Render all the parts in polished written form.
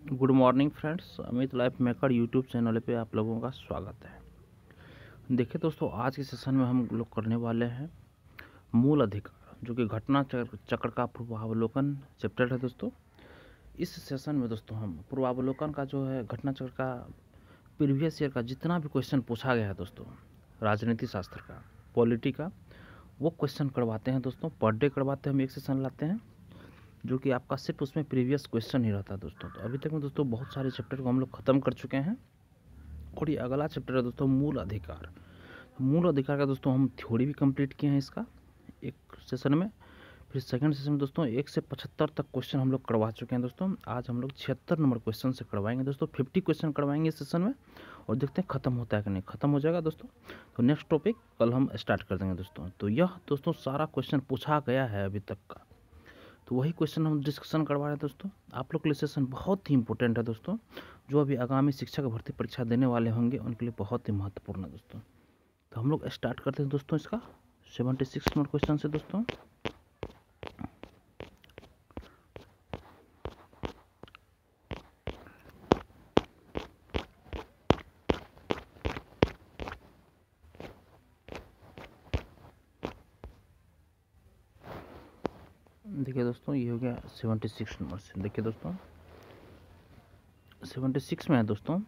Good morning friends, Amit life maker YouTube channel पे आप लोगों का स्वागत है। देखिए दोस्तों, आज के सेशन में हम लोग करने वाले हैं मूल अधिकार, जो कि घटना चक्र का पूर्वावलोकन चैप्टर है दोस्तों। इस सेशन में दोस्तों हम पूर्वावलोकन का जो है घटना चक्र का प्रीवियस ईयर का जितना भी क्वेश्चन पूछा गया है दोस्तों, राजनीति शास्त्र का, पॉलिटी का, वो क्वेश्चन करवाते हैं दोस्तों। पर डे करवाते हैं, हम एक सेशन लाते हैं जो कि आपका सिर्फ उसमें प्रीवियस क्वेश्चन ही रहता है दोस्तों। तो अभी तक में दोस्तों बहुत सारे चैप्टर को हम लोग ख़त्म कर चुके हैं और ये अगला चैप्टर है दोस्तों मूल अधिकार। मूल अधिकार का दोस्तों हम थ्योरी भी कंप्लीट किए हैं इसका एक सेशन में। फिर सेकंड सेशन में दोस्तों 1 से 75 तक क्वेश्चन हम लोग करवा चुके हैं दोस्तों। आज हम लोग 76 नंबर क्वेश्चन से करवाएंगे दोस्तों। 50 क्वेश्चन करवाएंगे इस सेशन में और देखते हैं ख़त्म होता है कि नहीं। ख़त्म हो जाएगा दोस्तों तो नेक्स्ट टॉपिक कल हम स्टार्ट कर देंगे दोस्तों। तो यह दोस्तों सारा क्वेश्चन पूछा गया है अभी तक का, तो वही क्वेश्चन हम डिस्कशन करवा रहे हैं दोस्तों। आप लोग के लिए सेशन बहुत ही इंपॉर्टेंट है दोस्तों, जो अभी आगामी शिक्षक भर्ती परीक्षा देने वाले होंगे उनके लिए बहुत ही महत्वपूर्ण है दोस्तों। तो हम लोग स्टार्ट करते हैं दोस्तों इसका 76 नंबर क्वेश्चन से दोस्तों। देखिए दोस्तों, ये हो गया 76 नंबर से। देखिए दोस्तों 76 में है दोस्तों,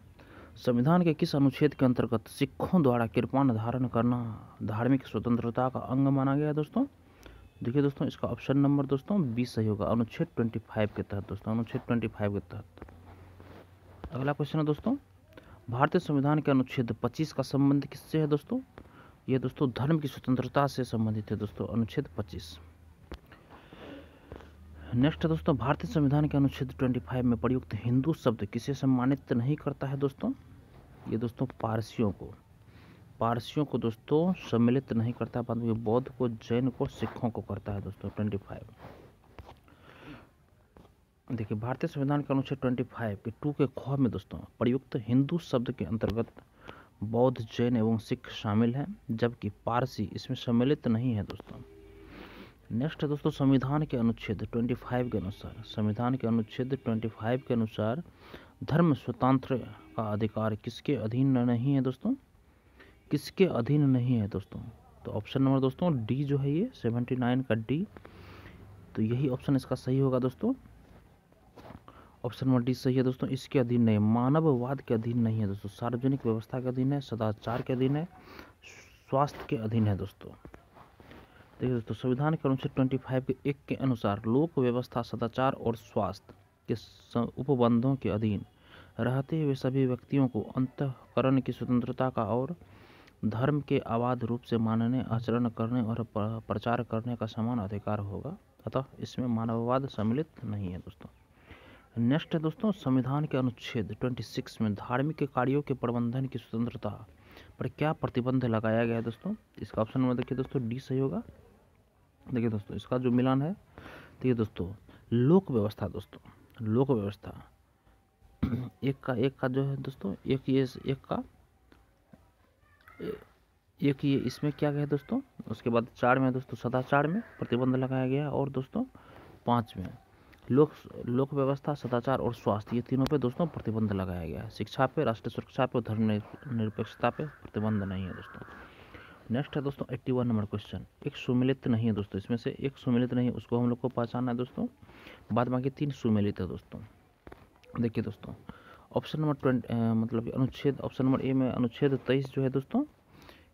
संविधान के किस अनुच्छेद के अंतर्गत सिखों द्वारा कृपाण धारण करना धार्मिक स्वतंत्रता का अंग माना गया है दोस्तों। देखिए दोस्तों, इसका ऑप्शन नंबर दोस्तों 20 सही होगा, अनुच्छेद 25 के तहत दोस्तों, अनुच्छेद 25 के तहत। अगला क्वेश्चन है दोस्तों, भारतीय संविधान के अनुच्छेद 25 का संबंध किससे है दोस्तों। ये दोस्तों धर्म की स्वतंत्रता से संबंधित है दोस्तों, अनुच्छेद 25। नेक्स्ट है दोस्तों, भारतीय संविधान के अनुच्छेद 25 में प्रयुक्त हिंदू शब्द किसे सम्मानित नहीं करता है दोस्तों। ये दोस्तों पारसियों को दोस्तों सम्मिलित नहीं करता, बाद में बौद्ध को, जैन को, सिखों को करता है दोस्तों 25। देखिए भारतीय संविधान के अनुच्छेद 25 के 2 के ख में दोस्तों प्रयुक्त हिंदू शब्द के अंतर्गत बौद्ध, जैन एवं सिख शामिल हैं, जबकि पारसी इसमें सम्मिलित नहीं है दोस्तों। नेक्स्ट है दोस्तों, संविधान के अनुच्छेद 25 के अनुसार, संविधान के अनुच्छेद 25 के अनुसार धर्म स्वतंत्र का अधिकार किसके अधीन नहीं है दोस्तों, किसके अधीन नहीं है दोस्तों। तो ऑप्शन नंबर दोस्तों डी जो है, ये 79 का डी, तो यही ऑप्शन इसका सही होगा दोस्तों। ऑप्शन नंबर डी सही है दोस्तों, इसके अधीन नहीं, मानववाद के अधीन नहीं है दोस्तों, सार्वजनिक व्यवस्था के अधीन है, सदाचार के अधीन है, स्वास्थ्य के अधीन है दोस्तों। देखिए दोस्तों, संविधान के अनुच्छेद 25 के 1 के अनुसार लोक व्यवस्था, सदाचार और स्वास्थ्य के उपबंधों के अधीन रहते हुए सभी व्यक्तियों को अंतःकरण की स्वतंत्रता का और धर्म के अबाध रूप से मानने, आचरण करने और प्रचार करने का समान अधिकार होगा, अतः इसमें मानववाद सम्मिलित नहीं है दोस्तों। नेक्स्ट है दोस्तों, संविधान के अनुच्छेद 26 में धार्मिक कार्यों के प्रबंधन की स्वतंत्रता पर क्या प्रतिबंध लगाया गया है दोस्तों। इसका ऑप्शन नंबर देखिए दोस्तों डी सही होगा। देखिए दोस्तों, इसका जो मिलान है, देखिए दोस्तों लोक व्यवस्था दोस्तों, लोक व्यवस्था एक का जो है दोस्तों, एक ये इसमें क्या गया दोस्तों। उसके बाद 4 में दोस्तों सदाचार में प्रतिबंध लगाया गया, और दोस्तों 5 में लोक व्यवस्था, सदाचार और स्वास्थ्य, ये तीनों पे दोस्तों प्रतिबंध लगाया गया है। शिक्षा पे, राष्ट्रीय सुरक्षा पे और धर्म निरपेक्षता पे प्रतिबंध नहीं है दोस्तों। नेक्स्ट है दोस्तों 81 नंबर क्वेश्चन, एक सुमेलित नहीं है दोस्तों, इसमें से एक सुमेलित नहीं है, उसको हम लोग को पहचानना है दोस्तों, बाद बाकी 3 सुमेलित है दोस्तों। देखिए दोस्तों, ऑप्शन नंबर 20 मतलब अनुच्छेद, ऑप्शन नंबर ए में अनुच्छेद 23 जो है दोस्तों,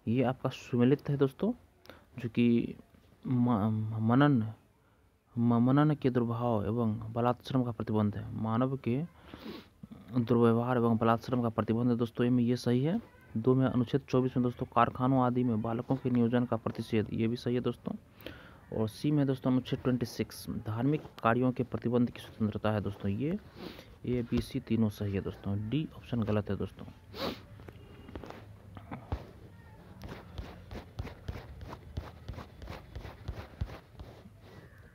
ये आपका सुमेलित है दोस्तों, जो कि मनन के दुर्भाव एवं बलात्श्रम का प्रतिबंध है, मानव के दुर्व्यवहार एवं बलात्श्रम का प्रतिबंध है दोस्तों, ये में ये सही है। 2 में अनुच्छेद 24 में दोस्तों कारखानों आदि में बालकों के नियोजन का प्रतिषेध, ये भी सही है दोस्तों। और सी में दोस्तों अनुच्छेद 26 धार्मिक कार्यों के प्रतिबंध की स्वतंत्रता है दोस्तों, ये ए बी सी तीनों सही है दोस्तों, डी ऑप्शन गलत है दोस्तों।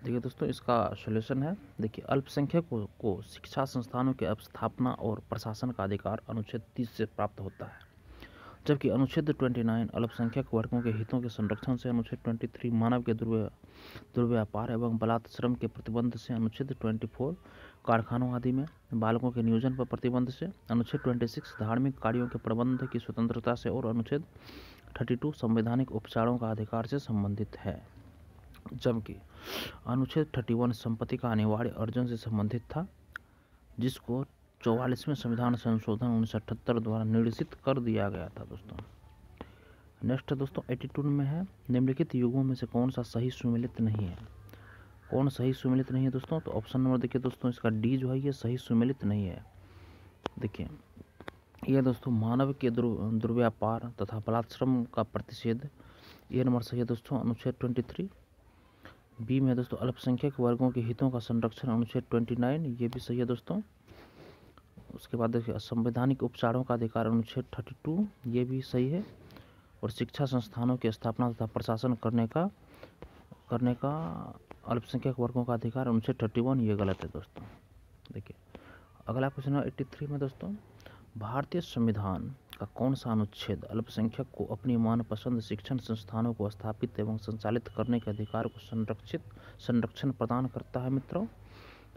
देखिए दोस्तों, इसका सॉल्यूशन है, देखिए अल्पसंख्यकों को शिक्षा संस्थानों के स्थापना और प्रशासन का अधिकार अनुच्छेद 30 से प्राप्त होता है, जबकि अनुच्छेद 29 अल्पसंख्यक वर्गों के हितों के संरक्षण से, अनुच्छेद 23 मानव के दुर्व्यापार एवं बलात्श्रम के प्रतिबंध से, अनुच्छेद 24 कारखानों आदि में बालकों के नियोजन पर प्रतिबंध से। अनुच्छेद 26 धार्मिक कार्यों के प्रबंध की स्वतंत्रता से। और अनुच्छेद 32 संवैधानिक उपचारों का अधिकार से संबंधित है। जबकि अनुच्छेद 31 संपत्ति का अनिवार्य अर्जन से संबंधित था, जिसको 44वें संविधान संशोधन 1978 द्वारा निर्देशित कर दिया गया था दोस्तों। नेक्स्ट दोस्तों 82 में है, निम्नलिखित युगों में से कौन सा सही सुमेलित नहीं है। कौन सही सुमेलित नहीं है दोस्तों? तो ऑप्शन नंबर देखिए दोस्तों, इसका डी जो है ये सही सुमेलित नहीं है। देखिए यह दोस्तों मानव के दुर्व्यापार तथा बलात्श्रम का प्रतिषेध, ये नंबर सही है दोस्तों, अनुच्छेद 23। बी में दोस्तों अल्पसंख्यक वर्गों के हितों का संरक्षण, अनुच्छेद 29, ये भी सही है दोस्तों। उसके बाद देखिए संवैधानिक उपचारों का अधिकार, अनुच्छेद 32, ये भी सही है। और शिक्षा संस्थानों की स्थापना तथा प्रशासन करने का अल्पसंख्यक वर्गों का अधिकार, अनुच्छेद 31, ये गलत है दोस्तों। देखिए अगला क्वेश्चन है 83 में दोस्तों, भारतीय संविधान का कौन सा अनुच्छेद अल्पसंख्यक को अपनी मनपसंद शिक्षण संस्थानों को स्थापित एवं संचालित करने के अधिकार को संरक्षण प्रदान करता है मित्रों?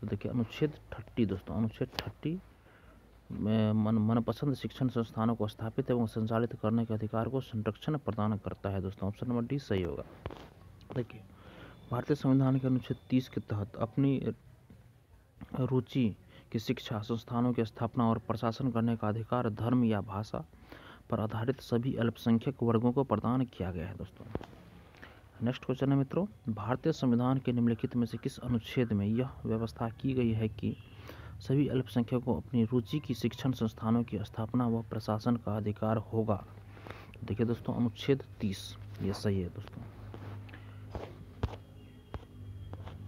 तो देखिए अनुच्छेद 30 दोस्तों, अनुच्छेद 30 में मनपसंद शिक्षण संस्थानों को स्थापित एवं संचालित करने के अधिकार को संरक्षण प्रदान करता है दोस्तों। ऑप्शन नंबर डी सही होगा। देखिए भारतीय संविधान के अनुच्छेद 30 के तहत अपनी रुचि की शिक्षा संस्थानों की स्थापना और प्रशासन करने का अधिकार धर्म या भाषा पर आधारित सभी अल्पसंख्यक वर्गों को प्रदान किया गया है दोस्तों। नेक्स्ट क्वेश्चन है मित्रों, भारतीय संविधान के निम्नलिखित में से किस अनुच्छेद में यह व्यवस्था की गई है कि सभी अल्पसंख्यकों को अपनी रुचि की शिक्षण संस्थानों की स्थापना व प्रशासन का अधिकार होगा? देखिए दोस्तों अनुच्छेद 30, ये सही है दोस्तों।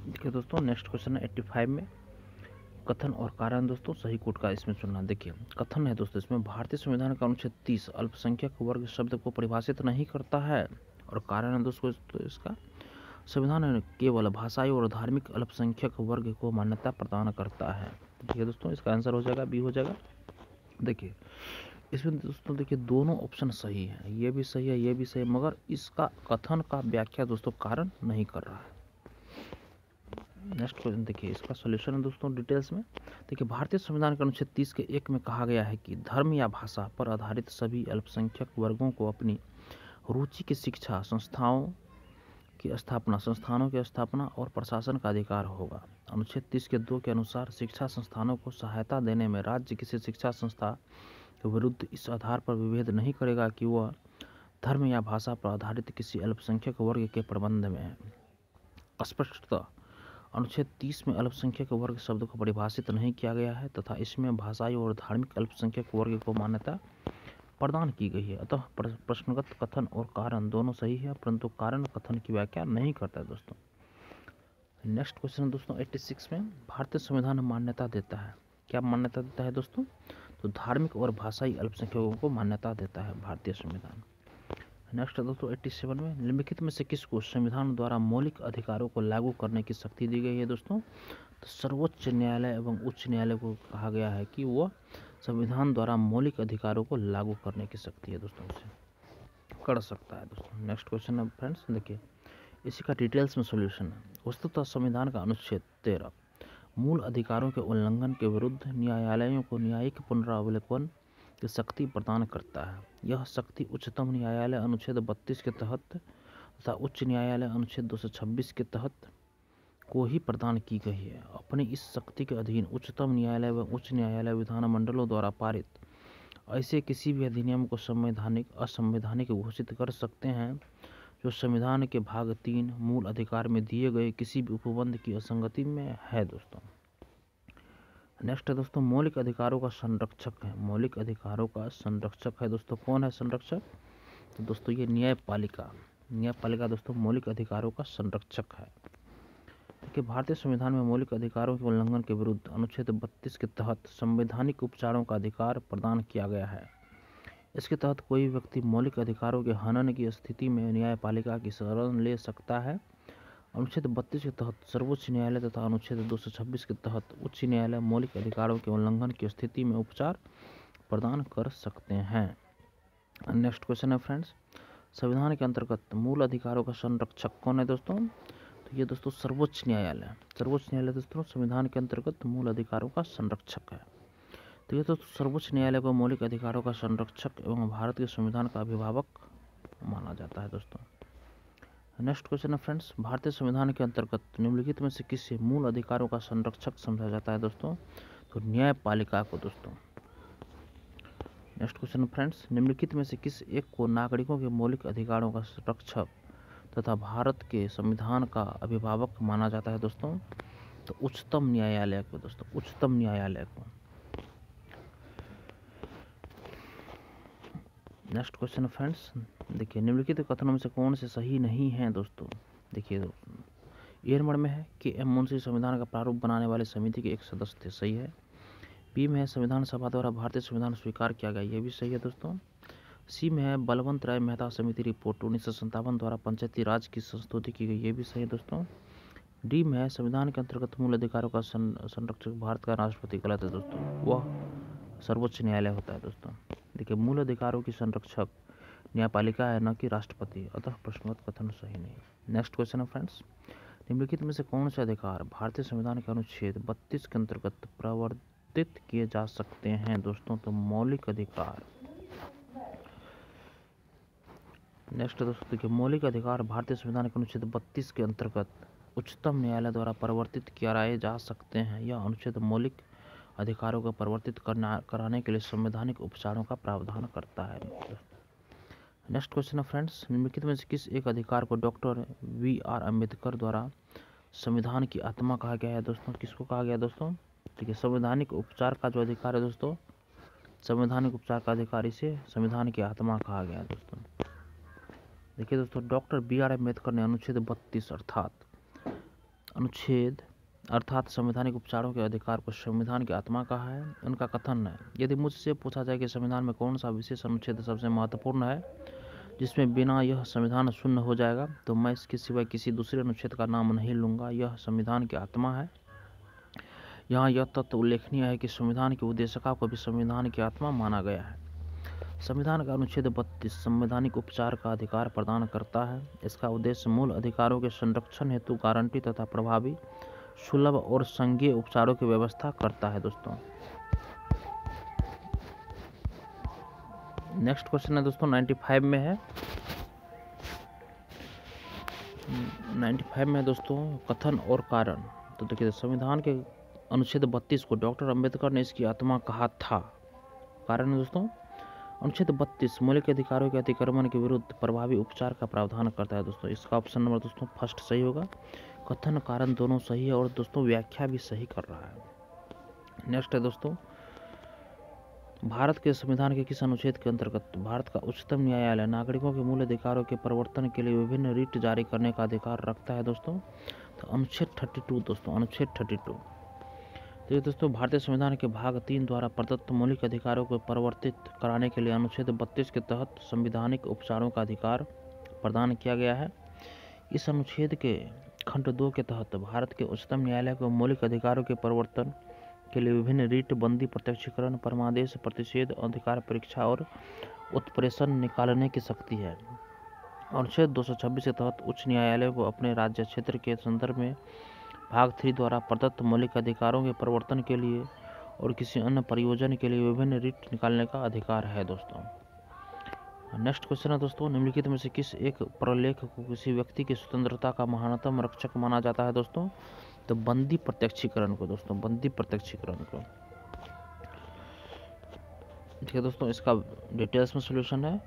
देखिए दोस्तों नेक्स्ट क्वेश्चन है 85 में, कथन और कारण दोस्तों सही कोट का इसमें चुनना। देखिए कथन है दोस्तों इसमें, भारतीय संविधान का अनुच्छेद 30 अल्पसंख्यक वर्ग शब्द को परिभाषित नहीं करता है। और कारण है दोस्तों तो इसका, संविधान केवल भाषाई और धार्मिक अल्पसंख्यक वर्ग को मान्यता प्रदान करता है। ये दोस्तों इसका आंसर हो जाएगा, बी हो जाएगा। देखिए इसमें दोस्तों देखिए दोनों ऑप्शन सही है, ये भी सही है, ये भी सही है, मगर इसका कथन का व्याख्या दोस्तों कारण नहीं कर रहा है। नेक्स्ट क्वेश्चन देखिए, इसका सॉल्यूशन है दोस्तों डिटेल्स में। देखिए भारतीय संविधान के अनुच्छेद 30 के 1 में कहा गया है कि धर्म या भाषा पर आधारित सभी अल्पसंख्यक वर्गों को अपनी रुचि की शिक्षा संस्थानों की स्थापना और प्रशासन का अधिकार होगा। अनुच्छेद 30 के 2 के अनुसार शिक्षा संस्थानों को सहायता देने में राज्य किसी शिक्षा संस्था के विरुद्ध इस आधार पर विभेद नहीं करेगा कि वह धर्म या भाषा पर आधारित किसी अल्पसंख्यक वर्ग के प्रबंध में है। स्पष्टतः अनुच्छेद 30 में अल्पसंख्यक वर्ग शब्द को परिभाषित नहीं किया गया है तथा इसमें भाषाई और धार्मिक अल्पसंख्यक वर्ग को मान्यता प्रदान की गई है। अतः प्रश्नगत कथन और कारण दोनों सही है, परंतु कारण कथन की व्याख्या नहीं करता है दोस्तों। नेक्स्ट क्वेश्चन दोस्तों 86 में, भारतीय संविधान मान्यता देता है, क्या मान्यता देता है दोस्तों? तो धार्मिक और भाषाई अल्पसंख्यकों को मान्यता देता है भारतीय संविधान। नेक्स्ट दोस्तों 87 में, निम्नलिखित में से किसको संविधान द्वारा मौलिक अधिकारों को लागू करने की शक्ति दी गई है दोस्तों? तो सर्वोच्च न्यायालय एवं उच्च न्यायालय को कहा गया है कि वह संविधान द्वारा मौलिक अधिकारों को लागू करने की शक्ति है दोस्तों, उसे कर सकता है दोस्तों। नेक्स्ट क्वेश्चन है फ्रेंड्स, देखिए इसी का डिटेल्स में सॉल्यूशन है। वस्तुतः संविधान का अनुच्छेद 13 मूल अधिकारों के उल्लंघन के विरुद्ध न्यायालयों को न्यायिक पुनरावलोकन की शक्ति प्रदान करता है। यह शक्ति उच्चतम न्यायालय अनुच्छेद 32 के तहत तथा उच्च न्यायालय अनुच्छेद 226 के तहत को ही प्रदान की गई है। अपनी इस शक्ति के अधीन उच्चतम न्यायालय व उच्च न्यायालय विधानमंडलों द्वारा पारित ऐसे किसी भी अधिनियम को असंवैधानिक घोषित कर सकते हैं जो संविधान के भाग 3 मूल अधिकार में दिए गए किसी भी उपबंध की असंगति में है दोस्तों। नेक्स्ट है दोस्तों, मौलिक अधिकारों का संरक्षक है। मौलिक अधिकारों का संरक्षक है दोस्तों, कौन है संरक्षक? तो दोस्तों ये न्यायपालिका दोस्तों मौलिक अधिकारों का संरक्षक है। देखिए भारतीय संविधान में मौलिक अधिकारों के उल्लंघन के विरुद्ध अनुच्छेद 32 के तहत संवैधानिक उपचारों का अधिकार प्रदान किया गया है। इसके तहत कोई व्यक्ति मौलिक अधिकारों के हनन की स्थिति में न्यायपालिका की शरण ले सकता है। अनुच्छेद 32 के तहत सर्वोच्च न्यायालय तथा अनुच्छेद 226 के तहत उच्च न्यायालय मौलिक अधिकारों के उल्लंघन की स्थिति में उपचार प्रदान कर सकते हैं। नेक्स्ट क्वेश्चन है फ्रेंड्स, संविधान के अंतर्गत मूल अधिकारों का संरक्षक कौन है दोस्तों? तो ये दोस्तों सर्वोच्च न्यायालय है। सर्वोच्च न्यायालय दोस्तों संविधान के अंतर्गत मूल अधिकारों का संरक्षक है। तो ये दोस्तों सर्वोच्च न्यायालय को मौलिक अधिकारों का संरक्षक एवं भारत के संविधान का अभिभावक माना जाता है दोस्तों। नेक्स्ट क्वेश्चन है फ्रेंड्स, भारतीय संविधान के अंतर्गत निम्नलिखित में से किसे मूल अधिकारों का संरक्षक समझा जाता है दोस्तों? तो न्यायपालिका को दोस्तों। नेक्स्ट क्वेश्चन फ्रेंड्स, निम्नलिखित में से किस एक को नागरिकों के मौलिक अधिकारों का संरक्षक तथा भारत के संविधान का अभिभावक माना जाता है दोस्तों? तो उच्चतम न्यायालय को दोस्तों, उच्चतम न्यायालय को। नेक्स्ट क्वेश्चन फ्रेंड्स, देखिए निम्नलिखित कथनों में से कौन से सही नहीं हैं दोस्तों? देखिए दोस्तों, ए नंबर में है कि एम मुंशी संविधान का प्रारूप बनाने वाले समिति के एक सदस्य थे, सही है। बी में है संविधान सभा द्वारा भारतीय संविधान स्वीकार किया गया, ये भी सही है दोस्तों। सी में है बलवंत राय मेहता समिति रिपोर्ट 1957 द्वारा पंचायती राज की संस्तुति की गई, ये भी सही है दोस्तों। डी में है संविधान के अंतर्गत मूल अधिकारों का संरक्षक भारत का राष्ट्रपति, गलत है दोस्तों, वह सर्वोच्च न्यायालय होता है दोस्तों। देखिए मूल अधिकारों की संरक्षक न्यायपालिका है, न कि राष्ट्रपति, अतः प्रश्नोत्तर कथन सही नहीं। नेक्स्ट क्वेश्चन है फ्रेंड्स, निम्नलिखित में से कौन से अधिकार भारतीय संविधान के अनुच्छेद 32 के अंतर्गत प्रवर्तित किए जा सकते हैं दोस्तों? तो मौलिक अधिकार। नेक्स्ट दोस्तों, देखिए मौलिक अधिकार भारतीय संविधान के अनुच्छेद 32 के अंतर्गत उच्चतम न्यायालय द्वारा परिवर्तित किए जा सकते हैं। यह अनुच्छेद मौलिक अधिकारों को परिवर्तित कराने के लिए संवैधानिक उपचारों का प्रावधान करता है। नेक्स्ट क्वेश्चन है फ्रेंड्स, निम्नलिखित में से किस एक अधिकार को डॉक्टर वी.आर. अम्बेडकर द्वारा संविधान की आत्मा कहा गया है दोस्तों? किसको कहा गया दोस्तों? ठीक है, संवैधानिक उपचार का जो अधिकार है दोस्तों, संवैधानिक उपचार का अधिकार, इसे संविधान की आत्मा कहा गया है दोस्तों। देखिए दोस्तों, डॉक्टर बी.आर. अम्बेडकर ने अनुच्छेद 32 अर्थात संवैधानिक उपचारों के अधिकार को संविधान की आत्मा कहा है। उनका कथन है, यदि मुझसे पूछा जाए कि संविधान में कौन सा विशेष अनुच्छेद सबसे महत्वपूर्ण है जिसमें बिना यह संविधान शून्य हो जाएगा, तो मैं इसके सिवाय किसी दूसरे अनुच्छेद का नाम नहीं लूँगा। यह संविधान की आत्मा है। यहाँ यह तथ्य उल्लेखनीय है कि संविधान की उद्देशिका को भी संविधान की आत्मा माना गया है। संविधान का अनुच्छेद 32 संवैधानिक उपचार का अधिकार प्रदान करता है। इसका उद्देश्य मूल अधिकारों के संरक्षण हेतु गारंटी तथा प्रभावी, सुलभ और संघीय उपचारों की व्यवस्था करता है दोस्तों। नेक्स्ट क्वेश्चन है दोस्तों 95 में है। 95 में दोस्तों कथन और कारण। तो देखिए संविधान के अनुच्छेद 32 को डॉक्टर अंबेडकर ने इसकी आत्मा कहा था। कारण है दोस्तों, अनुच्छेद 32 मौलिक अधिकारों के अतिक्रमण के विरुद्ध प्रभावी उपचार का प्रावधान करता है दोस्तों। इसका ऑप्शन नंबर दोस्तों फर्स्ट सही होगा। कथन कारण दोनों सही है और दोस्तों व्याख्या भी सही कर रहा है। नेक्स्ट है दोस्तों, भारत के संविधान के किस अनुच्छेद के अंतर्गत भारत का उच्चतम न्यायालय नागरिकों के मूल अधिकारों के परिवर्तन के लिए विभिन्न रिट जारी करने का अधिकार रखता है दोस्तों? तो अनुच्छेद 32 दोस्तों, अनुच्छेद 32। तो ये दोस्तों भारतीय संविधान के भाग 3 द्वारा प्रदत्त मौलिक अधिकारों को परिवर्तित कराने के लिए अनुच्छेद 32 के तहत संवैधानिक उपचारों का अधिकार प्रदान किया गया है। इस अनुच्छेद के खंड 2 के तहत भारत के उच्चतम न्यायालय को मौलिक अधिकारों के परिवर्तन के लिए विभिन्न रीट, बंदी, प्रत्यक्षीकरण, परमादेश, प्रतिषेध, अधिकार परीक्षा और उत्प्रेषण निकालने की शक्ति है। अनुच्छेद 226 के तहत उच्च न्यायालय को अपने राज्य क्षेत्र के संदर्भ में भाग 3 द्वारा प्रदत्त मौलिक अधिकारों के परिवर्तन के लिए और किसी अन्य प्रयोजन के लिए विभिन्न रिट निकालने का अधिकार है दोस्तों। नेक्स्ट क्वेश्चन है दोस्तों, निम्नलिखित में से किस एक प्रलेख को किसी व्यक्ति की स्वतंत्रता का महानतम रक्षक माना जाता है दोस्तों? तो बंदी प्रत्यक्षीकरण को दोस्तों, बंदी प्रत्यक्षीकरण को। ठीक है दोस्तों, इसका डिटेल्स में सॉल्यूशन है।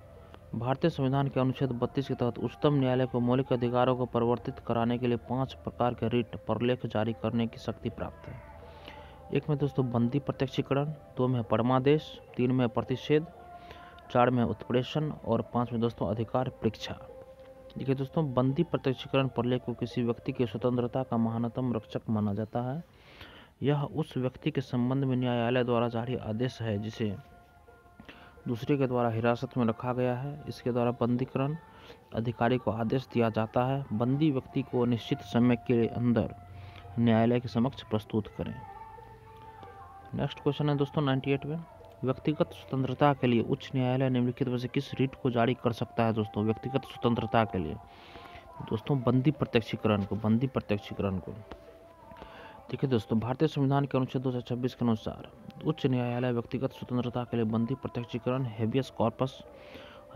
भारतीय संविधान के अनुच्छेद 32 के तहत उच्चतम न्यायालय को मौलिक अधिकारों को परिवर्तित कराने के लिए 5 प्रकार के रिट प्रलेख जारी करने की शक्ति प्राप्त है। एक में दोस्तों बंदी प्रत्यक्षीकरण, 2 में परमादेश, 3 में प्रतिषेध, 4 में उत्प्रेषण और 5 में दोस्तों अधिकार परीक्षा। देखिए दोस्तों, बंदी प्रत्यक्षीकरण प्रलेख को किसी व्यक्ति की स्वतंत्रता का महानतम रक्षक माना जाता है। यह उस व्यक्ति के संबंध में न्यायालय द्वारा जारी आदेश है जिसे दूसरे के द्वारा हिरासत में रखा गया है। इसके द्वारा बंदीकरण अधिकारी को आदेश दिया जाता है बंदी व्यक्ति को निश्चित समय के अंदर न्यायालय के समक्ष प्रस्तुत करें। नेक्स्ट क्वेश्चन है दोस्तों 98 में, व्यक्तिगत स्वतंत्रता के लिए उच्च न्यायालय निम्नलिखित में से किस रिट को जारी कर सकता है दोस्तों? व्यक्तिगत स्वतंत्रता के लिए दोस्तों बंदी प्रत्यक्षीकरण को देखिए दोस्तों, भारतीय संविधान के अनुच्छेद 226 के अनुसार उच्च न्यायालय व्यक्तिगत स्वतंत्रता के लिए बंदी प्रत्यक्षीकरण हेबियस कॉर्पस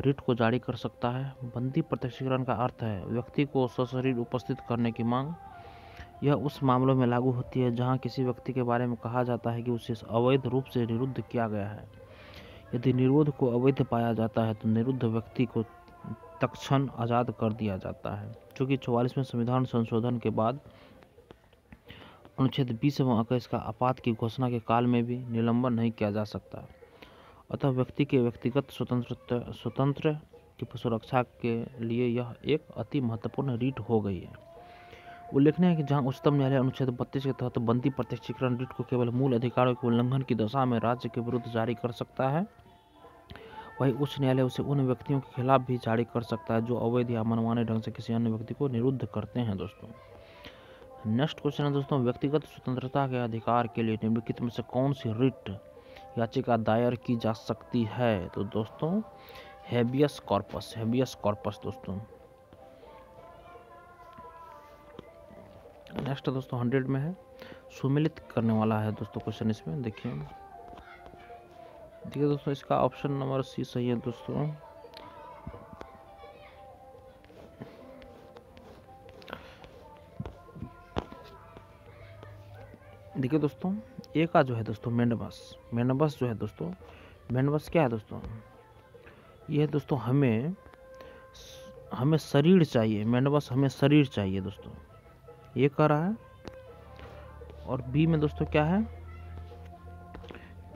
रिट को जारी कर सकता है। बंदी प्रत्यक्षीकरण का अर्थ है व्यक्ति को सशरीर उपस्थित करने की मांग। यह उस मामलों में लागू होती है जहां किसी व्यक्ति के बारे में कहा जाता है कि उसे अवैध रूप से निरुद्ध किया गया है। यदि निरोध को अवैध पाया जाता है तो निरुद्ध व्यक्ति को तत्क्षण आज़ाद कर दिया जाता है, क्योंकि 44वें संविधान संशोधन के बाद अनुच्छेद 20 एवं 21 का आपात की घोषणा के काल में भी निलंबन नहीं किया जा सकता। अतः व्यक्ति के व्यक्तिगत स्वतंत्र की सुरक्षा के लिए यह एक अति महत्वपूर्ण रीट हो गई है। उल्लेखनीय है कि जहां उच्चतम न्यायालय अनुच्छेद 32 के तहत बंदी प्रत्यक्षीकरण रीट को केवल मूल अधिकारों के उल्लंघन की दशा में राज्य के विरुद्ध जारी कर सकता है, वही उच्च न्यायालय उसे उन व्यक्तियों के खिलाफ भी जारी कर सकता है जो अवैध या मनमाने ढंग से किसी अन्य व्यक्ति को निरुद्ध करते हैं। दोस्तों नेक्स्ट क्वेश्चन है दोस्तों, व्यक्तिगत स्वतंत्रता के अधिकार के लिए निम्नलिखित में से कौन सी रिट याचिका दायर की जा सकती है? तो दोस्तों हेबियस कॉर्पस दोस्तों। नेक्स्ट दोस्तों 100 में है, सुमेलित करने वाला है दोस्तों क्वेश्चन। इसमें देखिए दोस्तों, इसका ऑप्शन नंबर सी सही है दोस्तों। देखिए दोस्तों, ए का जो है दोस्तों मेंडबस जो है दोस्तों, मेंडबस क्या है दोस्तों? ये है दोस्तों हमें शरीर चाहिए। मेंडबस हमें शरीर चाहिए दोस्तों, ये कह रहा है। और बी में दोस्तों क्या है?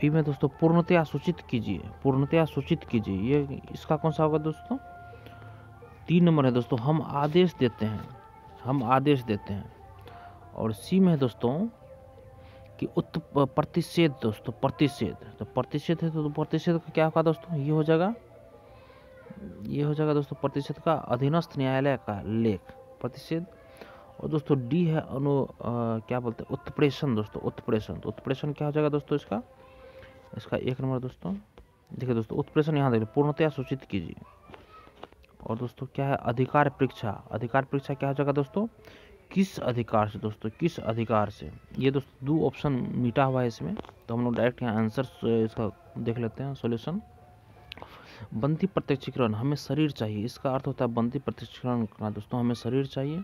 बी में दोस्तों पूर्णतया सूचित कीजिए। ये इसका कौन सा होगा दोस्तों? 3 नंबर है दोस्तों, हम आदेश देते हैं। और सी में है दोस्तों कि प्रतिषेध दोस्तों, तो प्रतिषेध है तो प्रतिषेध का क्या होगा दोस्तों? ये हो जाएगा दोस्तों प्रतिषेध का अधीनस्थ न्यायालय का लेख प्रतिषेध। और दोस्तों डी है क्या बोलते हैं? उत्प्रेषण दोस्तों, उत्प्रेषण क्या हो जाएगा दोस्तों? इसका 1 नंबर दोस्तों। देखिए दोस्तों, उत्प्रेषण यहाँ देखिए, पूर्णतया सूचित कीजिए। और दोस्तों क्या है? अधिकार परीक्षा क्या हो जाएगा दोस्तों? किस अधिकार से दोस्तों? किस अधिकार से? ये दोस्तों 2 ऑप्शन मिटा हुआ है इसमें, तो हम लोग डायरेक्ट यहाँ आंसर इसका देख लेते हैं सॉल्यूशन। बंदी प्रत्यक्षीकरण हमें शरीर चाहिए, इसका अर्थ होता है बंदी प्रत्यक्षीकरण का दोस्तों हमें शरीर चाहिए।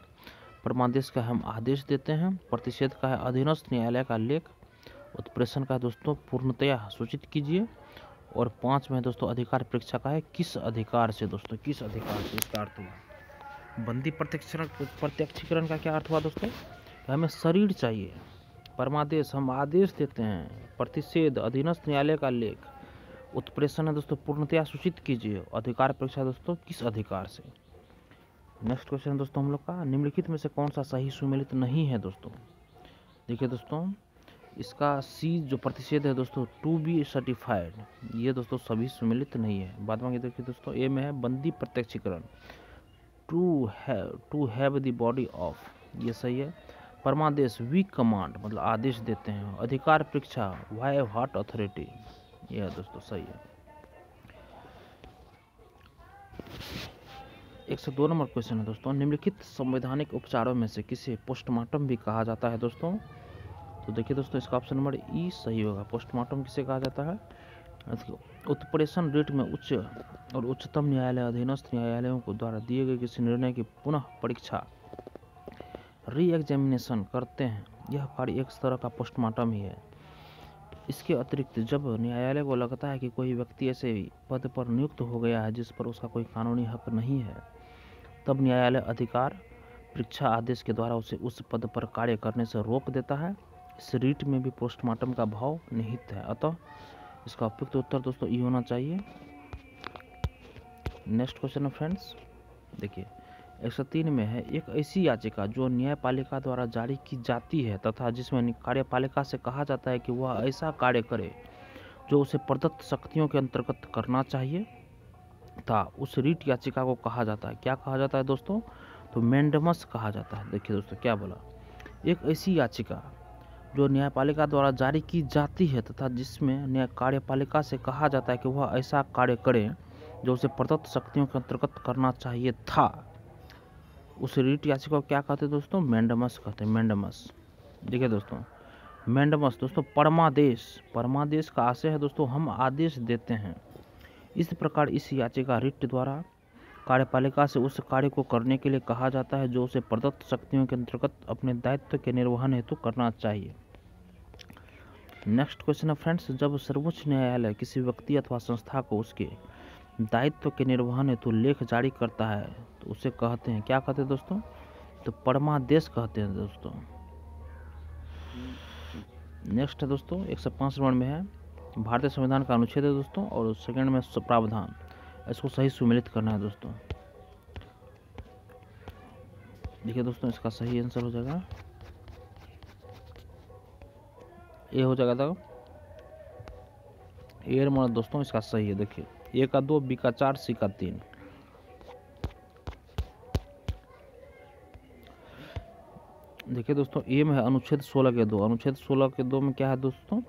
परमादेश का हम आदेश देते हैं। प्रतिषेध का है अधीनस्थ न्यायालय का लेख। उत्प्रेषण का दोस्तों पूर्णतया सूचित कीजिए। और 5 में दोस्तों अधिकार परीक्षा का है किस अधिकार से दोस्तों? किस अधिकार से? इसका अर्थ हुआ बंदी प्रत्यक्षीकरण का क्या अर्थ हुआ दोस्तों? हमें शरीर चाहिए। परमादेश हम आदेश देते हैं। प्रतिषेध अधीनस्थ न्यायालय का लेख। उत्प्रेषण है दोस्तों पूर्णतया सूचित कीजिए। अधिकार परीक्षा दोस्तों किस अधिकार से? नेक्स्ट क्वेश्चन है दोस्तों हम लोग का, निम्नलिखित में से कौन सा सही सुमेलित नहीं है दोस्तों? देखिए दोस्तों, इसका सी जो प्रतिषेध है दोस्तों टू बी सर्टिफाइड, ये दोस्तों सभी सुमेलित नहीं है। बाद में देखिए दोस्तों ए में है बंदी प्रत्यक्षीकरण to have the body of, ये सही है। परमादेश वी कमांड मतलब आदेश देते हैं। अधिकार परीक्षा वाई व्हाट अथॉरिटी, ये है दोस्तों सही है। 102 नंबर क्वेश्चन है दोस्तों, निम्नलिखित संवैधानिक उपचारों में से किसे पोस्टमार्टम भी कहा जाता है दोस्तों? तो देखिए दोस्तों, इसका ऑप्शन नंबर ई सही होगा। पोस्टमार्टम किसे कहा जाता है? उत्प्रेषण रिट में उच्च और उच्चतम न्यायालय अधीनस्थ न्यायालयों को द्वारा दिए गए किसी निर्णय की पुनः परीक्षा री एग्जामिनेशन करते हैं, यह कार्य एक तरह का पोस्टमार्टम ही है। इसके अतिरिक्त जब न्यायालय को लगता है कि कोई व्यक्ति ऐसे पद पर नियुक्त हो गया है जिस पर उसका कोई कानूनी हक नहीं है, तब न्यायालय अधिकार परीक्षा आदेश के द्वारा उसे उस पद पर कार्य करने से रोक देता है। इस रीट में भी पोस्टमार्टम का भाव निहित है, अतः इसका उपयुक्त उत्तर दोस्तों ई होना चाहिए। नेक्स्ट क्वेश्चन है फ्रेंड्स, देखिए 103 में है, एक ऐसी याचिका जो न्यायपालिका द्वारा जारी की जाती है तथा जिसमें कार्यपालिका से कहा जाता है कि वह ऐसा कार्य करे जो उसे प्रदत्त शक्तियों के अंतर्गत करना चाहिए था, उस रीट याचिका को कहा जाता है, क्या कहा जाता है दोस्तों? तो मेंडमस कहा जाता है। देखिए दोस्तों क्या बोला, एक ऐसी याचिका जो न्यायपालिका द्वारा जारी की जाती है तथा जिसमें न्याय कार्यपालिका से कहा जाता है कि वह ऐसा कार्य करे जो उसे प्रदत्त शक्तियों के अंतर्गत करना चाहिए था, उस रिट याचिका को क्या कहते हैं दोस्तों? मैंडेमस कहते हैं, मैंडेमस। देखिए दोस्तों, मैंडेमस दोस्तों परमादेश का आशय है दोस्तों हम आदेश देते हैं। इस प्रकार इस याचिका रिट द्वारा कार्यपालिका से उस कार्य को करने के लिए कहा जाता है जो उसे प्रदत्त शक्तियों के अंतर्गत अपने दायित्व के निर्वहन हेतु करना चाहिए। नेक्स्ट क्वेश्चन है फ्रेंड्स, जब सर्वोच्च न्यायालय किसी व्यक्ति अथवा संस्था को उसके दायित्व के निर्वहन हेतु लेख जारी करता है तो उसे कहते हैं, क्या कहते हैं दोस्तों? तो परमादेश कहते हैं दोस्तों। नेक्स्ट है दोस्तों 105 नंबर में है भारतीय संविधान का अनुच्छेद है दोस्तों, और सेकंड में प्रावधान। इसको सही सुमेलित करना है दोस्तों। देखिए दोस्तों, इसका सही आंसर हो जाएगा ए हो जाएगा था ए नंबर दोस्तों, इसका सही है। देखिए ए का 2, बी का 4, सी का 3। देखिए दोस्तों, ए में है अनुच्छेद 16 के 2। अनुच्छेद 16 के 2 में क्या है दोस्तों?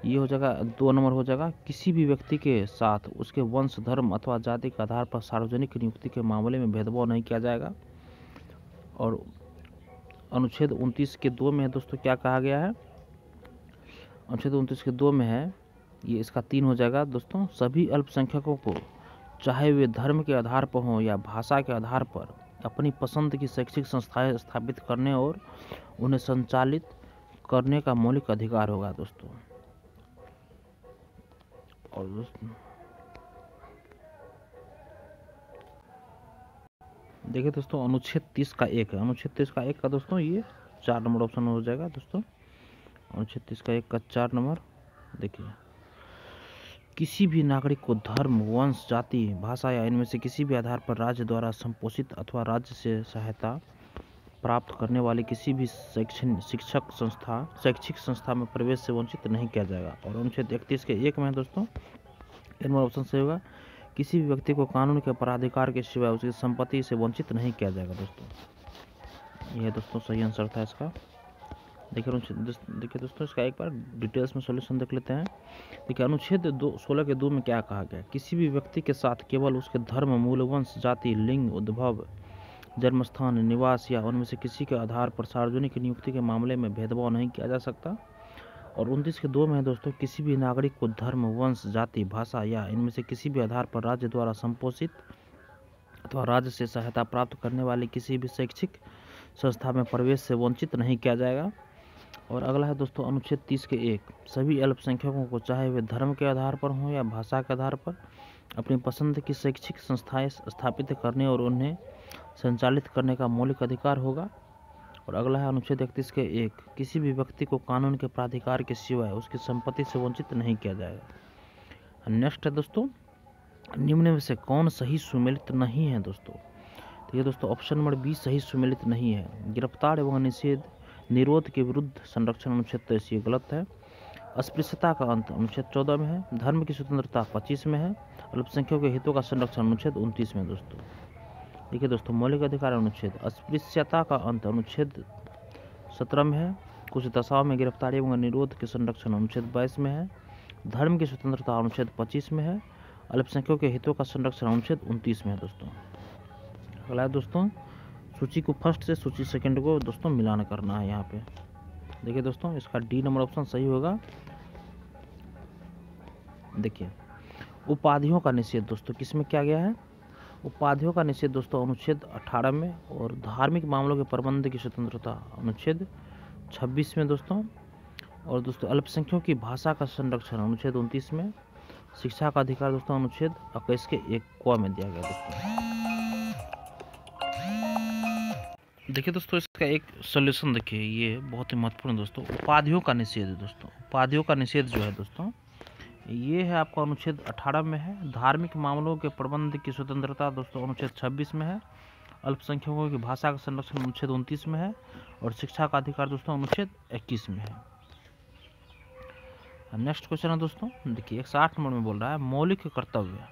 ये हो जाएगा 2 नंबर हो जाएगा, किसी भी व्यक्ति के साथ उसके वंश, धर्म अथवा जाति के आधार पर सार्वजनिक नियुक्ति के मामले में भेदभाव नहीं किया जाएगा। और अनुच्छेद 29 के 2 में है दोस्तों, क्या कहा गया है? अनुच्छेद 29 के 2 में है, ये इसका 3 हो जाएगा दोस्तों, सभी अल्पसंख्यकों को चाहे वे धर्म के आधार पर हों या भाषा के आधार पर अपनी पसंद की शैक्षिक संस्थाएं स्थापित करने और उन्हें संचालित करने का मौलिक अधिकार होगा दोस्तों। और दोस्तों देखिए दोस्तों, अनुच्छेद 30 का 1 है। अनुच्छेद 30 का 1 का दोस्तों ये 4 नंबर ऑप्शन हो जाएगा दोस्तों। अनुच्छेद 30 का 1 का 4 नंबर। देखिए, किसी भी नागरिक को धर्म, वंश, जाति, भाषा या इनमें से किसी भी आधार पर राज्य द्वारा संपोषित अथवा राज्य से सहायता प्राप्त करने वाली किसी भी शैक्षिक संस्था में प्रवेश से वंचित नहीं किया जाएगा। और अनुच्छेद 31 के 1 में दोस्तों नंबर ऑप्शन सही होगा, किसी भी व्यक्ति को कानून के पराधिकार के सिवाय उसकी संपत्ति से वंचित नहीं किया जाएगा दोस्तों। यह दोस्तों सही आंसर था इसका। देखिए दोस्तों, इसका एक बार डिटेल्स में सॉल्यूशन देख लेते हैं। देखिए, अनुच्छेद 16 के 2 में क्या कहा गया? किसी भी व्यक्ति के साथ केवल उसके धर्म, मूल, वंश, जाति, लिंग, उद्भव, जन्मस्थान, निवास या उनमें से किसी के आधार पर सार्वजनिक नियुक्ति के मामले में भेदभाव नहीं किया जा सकता। और 29 के 2 में है दोस्तों, किसी भी नागरिक को धर्म, वंश, जाति, भाषा या इनमें से किसी भी आधार पर राज्य द्वारा संपोषित अथवा राज्य से सहायता प्राप्त करने वाली किसी भी शैक्षिक संस्था में प्रवेश से वंचित नहीं किया जाएगा। और अगला है दोस्तों अनुच्छेद 30 के 1, सभी अल्पसंख्यकों को चाहे वे धर्म के आधार पर हों या भाषा के आधार पर अपनी पसंद की शैक्षिक संस्थाएं स्थापित करने और उन्हें संचालित करने का मौलिक अधिकार होगा। और अगला है अनुच्छेद 31 के 1, किसी भी व्यक्ति को कानून के प्राधिकार के सिवाय उसकी संपत्ति से वंचित नहीं किया जाएगा। नेक्स्ट है दोस्तों, निम्न में से कौन सही सुमेलित नहीं है दोस्तों? तो ये दोस्तों ऑप्शन नंबर बी सही सुमेलित नहीं है। गिरफ्तार एवं निरोध के विरुद्ध संरक्षण अनुच्छेद 23 ये गलत है। अस्पृश्यता का अंत अनुच्छेद 14 में है। धर्म की स्वतंत्रता 25 में है। अल्पसंख्यकों के हितों का संरक्षण अनुच्छेद 29 में दोस्तों। देखिए दोस्तों, मौलिक अधिकार अनुच्छेद अस्पृश्यता का अंत अनुच्छेद 17 में है। कुछ दशाओं में गिरफ्तारी एवं निरोध के संरक्षण अनुच्छेद 22 में है। धर्म की स्वतंत्रता अनुच्छेद 25 में है। अल्पसंख्यकों के हितों का संरक्षण अनुच्छेद 29 में है दोस्तों। अगला है दोस्तों, सूची को फर्स्ट से सूची सेकंड को दोस्तों मिलान करना है यहाँ पे। देखिए दोस्तों, इसका डी नंबर ऑप्शन सही होगा। देखिए, उपाधियों का निषेध दोस्तों किसमें किया गया है? उपाधियों का निषेध दोस्तों अनुच्छेद 18 में। और धार्मिक मामलों के प्रबंध की स्वतंत्रता अनुच्छेद 26 में दोस्तों। और दोस्तों अल्पसंख्यकों की भाषा का संरक्षण अनुच्छेद 29 में। शिक्षा का अधिकार दोस्तों अनुच्छेद 21 के 1 क में दिया गया दोस्तों। देखिए दोस्तों, इसका एक सॉल्यूशन देखिए, ये बहुत ही महत्वपूर्ण दोस्तों। उपाधियों का निषेध है दोस्तों। उपाधियों का निषेध जो है दोस्तों, ये है आपका अनुच्छेद 18 में है। धार्मिक मामलों के प्रबंध की स्वतंत्रता दोस्तों अनुच्छेद 26 में है। अल्पसंख्यकों की भाषा का संरक्षण अनुच्छेद 29 में है। और शिक्षा का अधिकार दोस्तों अनुच्छेद 21 में है। नेक्स्ट क्वेश्चन है दोस्तों, देखिए 108 नंबर में बोल रहा है मौलिक कर्तव्य।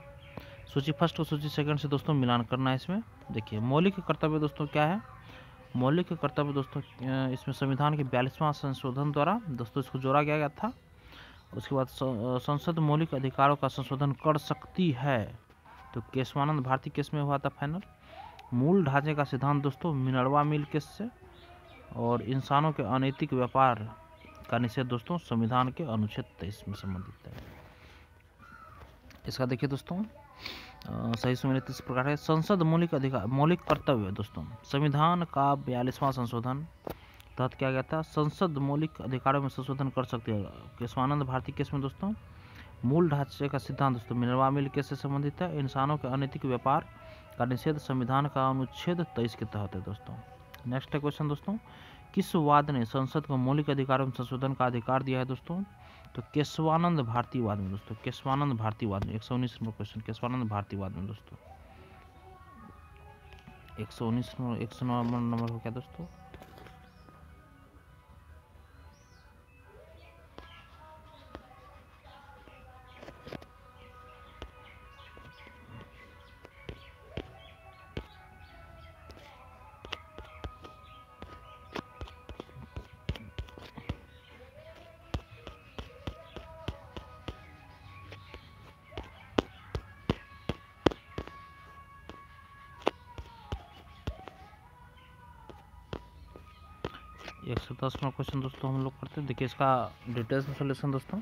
सूची फर्स्ट और सूची सेकंड से दोस्तों मिलान करना है इसमें। देखिए, मौलिक कर्तव्य दोस्तों क्या है? मौलिक कर्तव्य दोस्तों इसमें संविधान के 42वां संशोधन द्वारा दोस्तों इसको जोड़ा गया था। उसके बाद संसद मौलिक अधिकारों का संशोधन कर सकती है, तो केशवानंद भारती केस में हुआ था फाइनल। मूल ढांचे का सिद्धांत दोस्तों मिनर्वा मिल केस से। और इंसानों के अनैतिक व्यापार का निषेध दोस्तों संविधान के अनुच्छेद 23 में संबंधित है। इसका देखिए दोस्तों सही सम्मिलित इस प्रकार है। संसद मौलिक अधिकार मौलिक कर्तव्य दोस्तों संविधान का 42वां संशोधन तहत क्या गया था, संसद मौलिक अधिकारों में संशोधन कर सकती है। केशवानंद भारती केस में दोस्तों मूल ढांचे का सिद्धांत दोस्तों मिनर्वा मिल केस से संबंधित है। इंसानों के अनैतिक व्यापार का निषेध संविधान का अनुच्छेद 23 के तहत है दोस्तों। नेक्स्ट क्वेश्चन दोस्तों, किस वाद ने संसद को मौलिक अधिकारों में संशोधन का अधिकार दिया है दोस्तों, तो केशवानंद भारतीवाद में दोस्तों, केशवानंद भारतीवाद में 119 नंबर क्वेश्चन केशवानंद भारतीवाद में दोस्तों। 119 नंबर हो गया दोस्तों। एक 110 नंबर क्वेश्चन दोस्तों हम लोग करते हैं। देखिए इसका डिटेल्स में सोल्यूशन दोस्तों।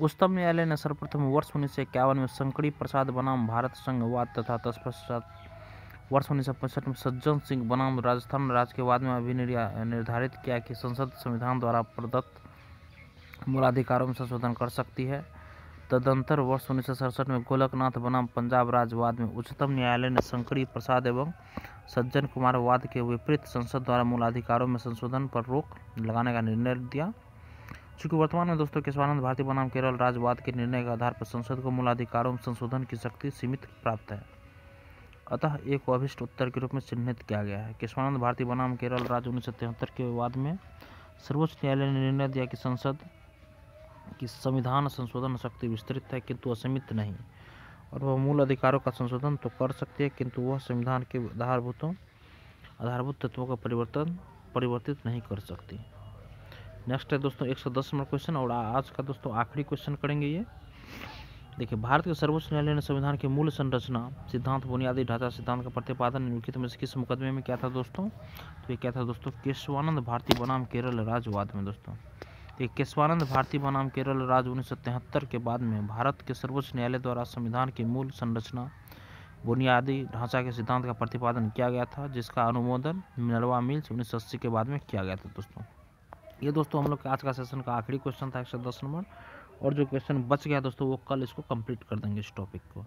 उच्चतम न्यायालय ने सर्वप्रथम वर्ष 1951 में शंकरी प्रसाद बनाम भारत संघवाद तथा तत्पश्चात वर्ष 1965 में सज्जन सिंह बनाम राजस्थान राज्य के वाद में अभिनिर्धारित किया कि संसद संविधान द्वारा प्रदत्त मूलाधिकारों में संशोधन कर सकती है। तदंतर वर्ष 1967 में गोलकनाथ बनाम पंजाब राज्य वाद में उच्चतम न्यायालय ने शंकरी प्रसाद एवं सज्जन कुमार वाद के विपरीत संसद द्वारा मूलाधिकारों में संशोधन पर रोक लगाने का निर्णय दिया। चूंकि वर्तमान में दोस्तों केशवानंद भारती बनाम केरल राज्यवाद के निर्णय के आधार पर संसद को मूलाधिकारों में संशोधन की शक्ति सीमित प्राप्त है, अतः एक को अभिष्ट उत्तर के रूप में चिन्हित किया गया है। केशवानंद भारती बनाम केरल राज्य 1973 के वाद में सर्वोच्च न्यायालय ने निर्णय दिया कि संसद की संविधान संशोधन शक्ति विस्तृत है किंतु असीमित नहीं, और वह मूल अधिकारों का संशोधन तो कर सकती है किंतु वह संविधान के आधारभूत तत्वों का परिवर्तित नहीं कर सकती। नेक्स्ट है दोस्तों 110 नंबर क्वेश्चन, और आज का दोस्तों आखिरी क्वेश्चन करेंगे ये। देखिए भारत के सर्वोच्च न्यायालय ने संविधान की मूल संरचना सिद्धांत बुनियादी ढांचा सिद्धांत का प्रतिपादन निम्नलिखित में से किस मुकदमे में किया था दोस्तों, तो ये क्या था दोस्तों, केशवानंद भारती बनाम केरल राज्यवाद में दोस्तों। केशवानंद भारती बनाम केरल राज्य 1973 के बाद में भारत के सर्वोच्च न्यायालय द्वारा संविधान की मूल संरचना बुनियादी ढांचा के सिद्धांत का प्रतिपादन किया गया था, जिसका अनुमोदन मिनर्वा मिल्स 1980 के बाद में किया गया था दोस्तों। ये दोस्तों हम लोग आज का सेशन का आखिरी क्वेश्चन था 110 नंबर, और जो क्वेश्चन बच गया दोस्तों वो कल इसको कंप्लीट कर देंगे इस टॉपिक को।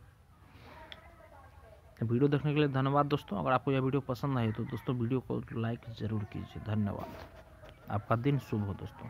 वीडियो देखने के लिए धन्यवाद दोस्तों। अगर आपको यह वीडियो पसंद आई तो दोस्तों वीडियो को लाइक ज़रूर कीजिए। धन्यवाद। आपका दिन शुभ हो दोस्तों।